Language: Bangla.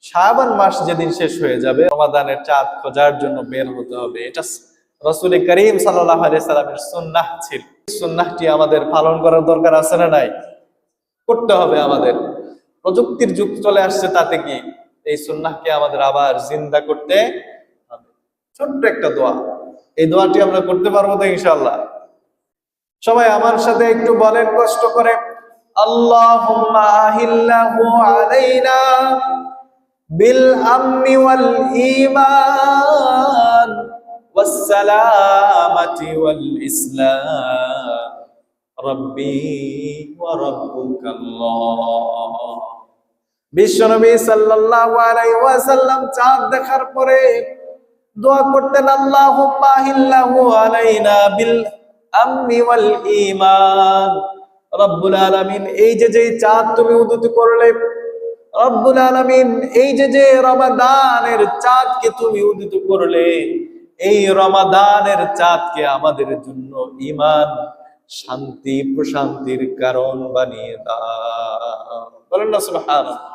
শাবান মাস যেদিন শেষ হয়ে যাবে, রমাদানের চাঁদ খোঁজার জন্য বের হতে হবে। এটা রাসূল করিম সাল্লাল্লাহু আলাইহি সাল্লামের সুন্নাহ ছিল। সুন্নাহটি আমাদের পালন করার দরকার আছে না নাই? করতে হবে আমাদের। প্রযুক্তির যুগ চলে আসছে, তাতে কি এই সুন্নাহকে আমাদের আবার জিন্দা করতে হবে। ছোট্ট একটা দোয়া, এই দোয়াটি আমরা করতে পারবো তো ইনশাআল্লাহ? সবাই আমার সাথে একটু বলেন কষ্ট করে, আল্লাহুম্মা আহিল্লাহু আলাইনা বিল আমনি ওয়াল ঈমান ওয়াস সালামাতি ওয়াল ইসলাম রব্বি ওয়া রাব্বুকাল্লাহ। বিশ্বনবী সাল্লাল্লাহু আলাইহি ওয়াসাল্লাম চাঁদ দেখার পরে দোয়া করতেন, আল্লাহুম্মা আহিল্লাহু আলাইনা বিল আমনি ওয়াল ঈমান। রব্বুল আলামিন, এই যে চাঁদ তুমি উদিত করলে, রব্বুল আলামিন এই যে রমাদানের চাঁদকে তুমি উদিত করলে, এই রমাদানের চাঁদকে আমাদের জন্য ঈমান, শান্তি, প্রশান্তির কারণ বানিয়ে দাও। বলেন না সুবহানাল্লাহ।